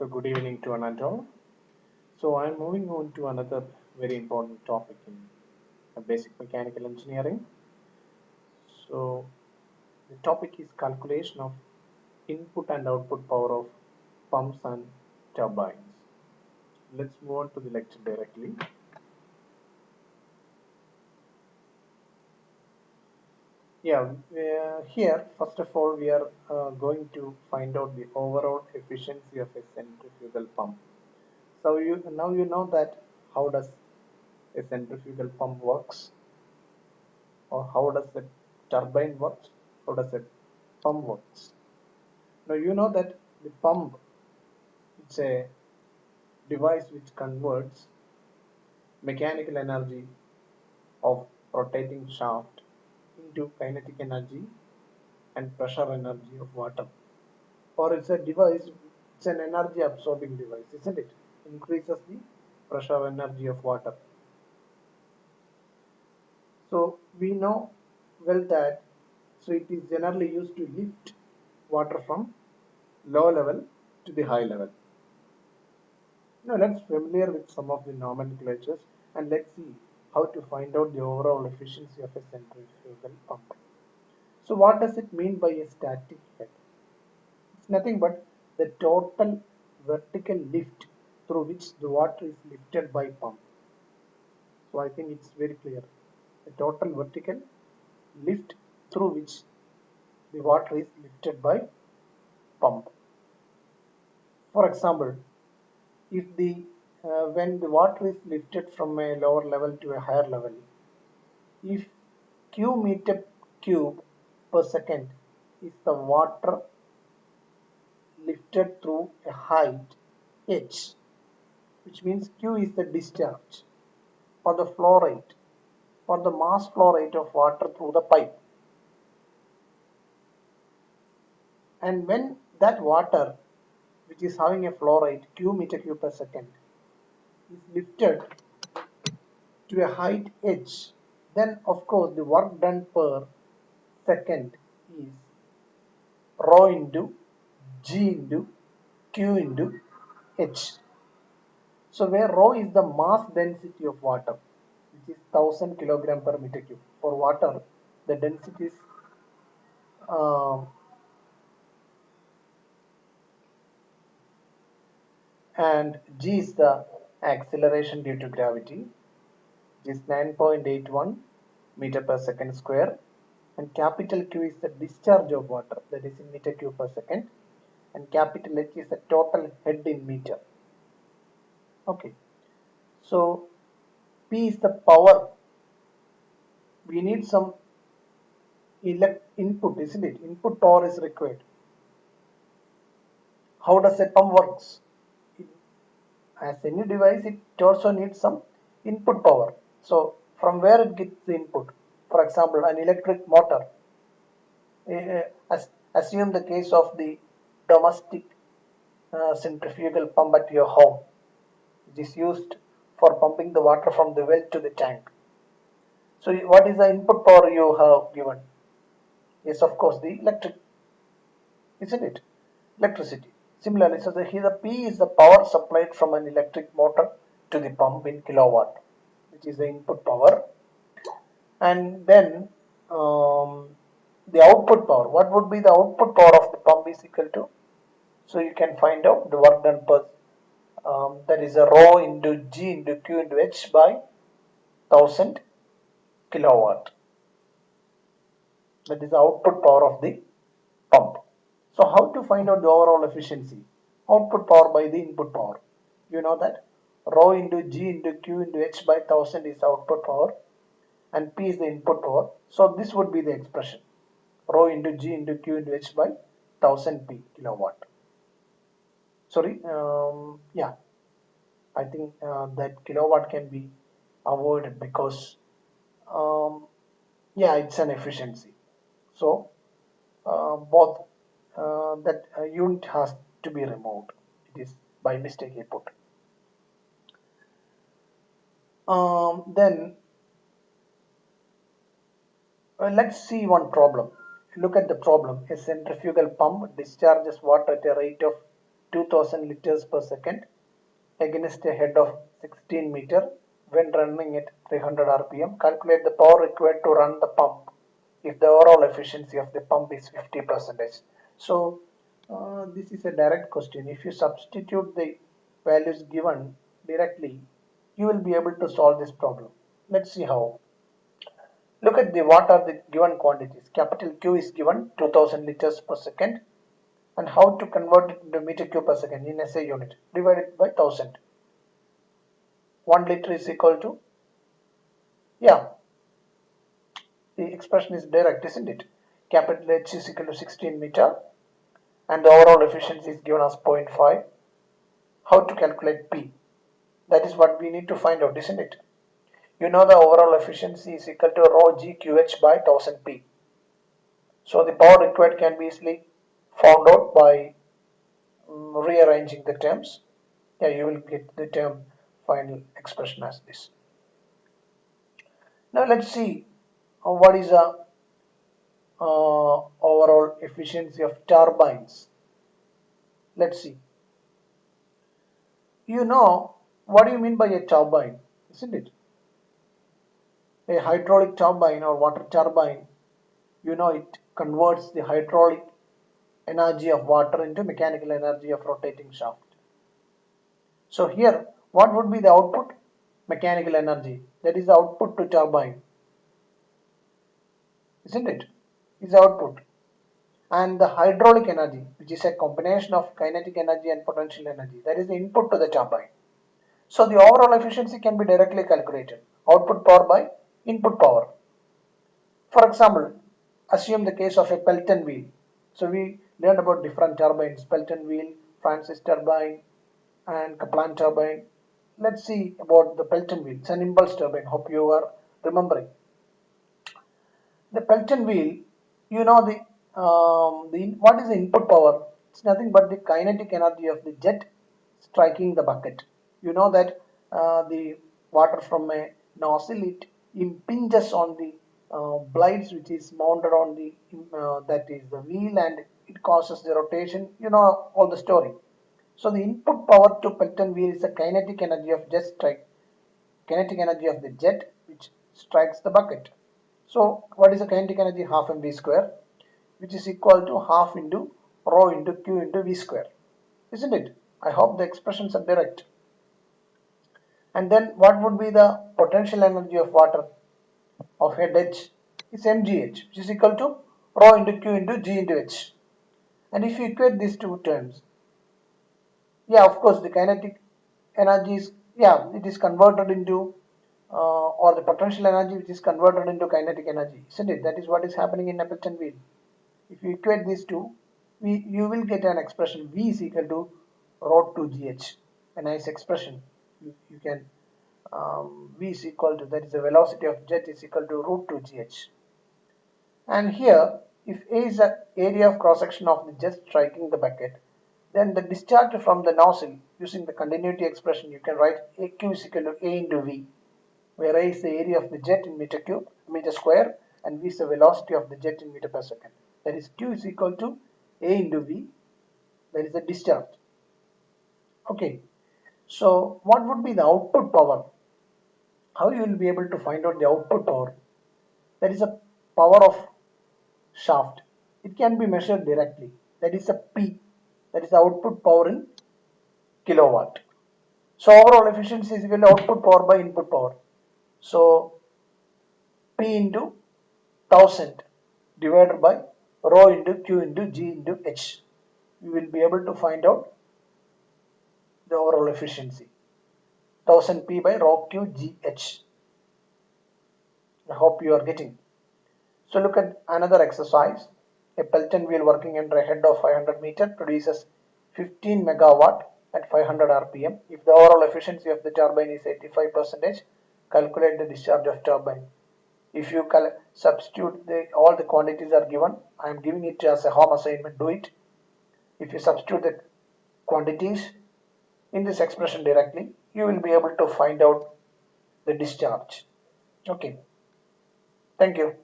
So good evening to Anatol. So I'm moving on to another very important topic in basic mechanical engineering. So the topic is calculation of input and output power of pumps and turbines. Let's move on to the lecture directly. Here first of all we are going to find out the overall efficiency of a centrifugal pump. So you know that how does a centrifugal pump works, or how does the turbine works, how does a pump works. Now you know that the pump, it's a device which converts mechanical energy of rotating shaft into kinetic energy and pressure energy of water. Or it's a device, it's an energy absorbing device, isn't it? Increases the pressure energy of water. So we know well that, so it is generally used to lift water from low level to the high level. Now let's familiar with some of the nomenclatures and let's see how to find out the overall efficiency of a centrifugal pump. So what does it mean by a static head? It's nothing but the total vertical lift through which the water is lifted by pump. So I think it's very clear. The total vertical lift through which the water is lifted by pump. For example, if the when the water is lifted from a lower level to a higher level, if q meter cube per second is the water lifted through a height h, which means q is the discharge or the flow rate or the mass flow rate of water through the pipe, and when that water which is having a flow rate q meter cube per second is lifted to a height h, then of course the work done per second is rho into g into q into h. So where rho is the mass density of water, which is 1000 kilogram per meter cube. For water, the density is uh, and g is the acceleration due to gravity, which is 9.81 meter per second square, and capital Q is the discharge of water, that is in meter cube per second, and capital H is the total head in meter. Okay, so P is the power. We need some input, isn't it? Input power is required. How does a pump works? It, as any device, it also needs some input power. So from where it gets the input? For example, an electric motor. Assume the case of the domestic centrifugal pump at your home, which is used for pumping the water from the well to the tank. So what is the input power you have given? Yes, of course, the electric, isn't it? Electricity. Similarly, so here the P is the power supplied from an electric motor to the pump in kilowatt, which is the input power. And then the output power. What would be the output power of the pump is equal to? So you can find out the work done per, that is a rho into G into Q into H by 1000 kilowatt. That is the output power of the pump. So how to find out the overall efficiency? Output power by the input power. You know that rho into G into Q into H by 1000 is the output power and P is the input power. So this would be the expression, rho into G into Q into H by 1000 P kilowatt. Sorry, yeah, I think that kilowatt can be avoided because yeah, it's an efficiency. So both that unit has to be removed. It is by mistake I put. Then let's see one problem. Look at the problem. A centrifugal pump discharges water at a rate of 2000 liters per second against a head of 16 meter when running at 300 rpm. Calculate the power required to run the pump if the overall efficiency of the pump is 50%. So this is a direct question. If you substitute the values given directly, you will be able to solve this problem. Let's see how. Look at the what are the given quantities. Capital Q is given 2000 liters per second, and how to convert it into meter cube per second in SI unit divided by 1000. 1 liter is equal to, yeah, the expression is direct, isn't it? Capital H is equal to 16 meter, and the overall efficiency is given as 0.5. How to calculate P? That is what we need to find out, isn't it? You know the overall efficiency is equal to rho GQH by 1000 P. So the power required can be easily found out by rearranging the terms. Yeah, you will get the term final expression as this. Now let's see what is the overall efficiency of turbines. Let's see. You know what do you mean by a turbine, isn't it? A hydraulic turbine or water turbine, you know, it converts the hydraulic energy of water into mechanical energy of rotating shaft. So here, what would be the output? Mechanical energy. That is the output to turbine, isn't it? Is the output. And the hydraulic energy, which is a combination of kinetic energy and potential energy, that is the input to the turbine. So the overall efficiency can be directly calculated. Output power by input power. For example, assume the case of a Pelton wheel. So we learned about different turbines, Pelton wheel, Francis turbine, and Kaplan turbine. Let's see about the Pelton wheel. It's an impulse turbine. Hope you are remembering. The Pelton wheel, you know the what is the input power? It's nothing but the kinetic energy of the jet striking the bucket. You know that the water from a nozzle, it impinges on the blades which is mounted on the that is the wheel, and it causes the rotation. You know all the story. So the input power to Pelton wheel is the kinetic energy of jet strike, kinetic energy of the jet which strikes the bucket. So what is the kinetic energy? Half mv square, which is equal to half into rho into q into v square, isn't it? I hope the expressions are direct. And then what would be the potential energy of water of head h? Is mgh, which is equal to rho into q into g into h. And if you equate these two terms, yeah, of course, the kinetic energy is, yeah, it is converted into or the potential energy which is converted into kinetic energy, isn't it? That is what is happening in a piston wheel. If you equate these two, you will get an expression V is equal to rho 2 GH. A nice expression. You can V is equal to, that is the velocity of jet is equal to root 2 GH. And here, if A is the area of cross section of the jet striking the bucket, then the discharge from the nozzle, using the continuity expression, you can write AQ is equal to A into V, where A is the area of the jet in meter square, and V is the velocity of the jet in meter per second. That is Q is equal to A into V, that is the discharge. Okay, so what would be the output power? How you will be able to find out the output power? That is a power of shaft. It can be measured directly. That is a P, that is the output power in kilowatt. So overall efficiency is equal to output power by input power. So P into 1000 divided by rho into Q into G into H. You will be able to find out the overall efficiency. 1000 P by rho Q G H. I hope you are getting. So look at another exercise. A Pelton wheel working under a head of 500 meter produces 15 megawatt at 500 rpm. If the overall efficiency of the turbine is 85%, calculate the discharge of turbine. If you substitute all the quantities are given, I am giving it as a home assignment, do it. If you substitute the quantities in this expression directly, you will be able to find out the discharge. Okay, thank you.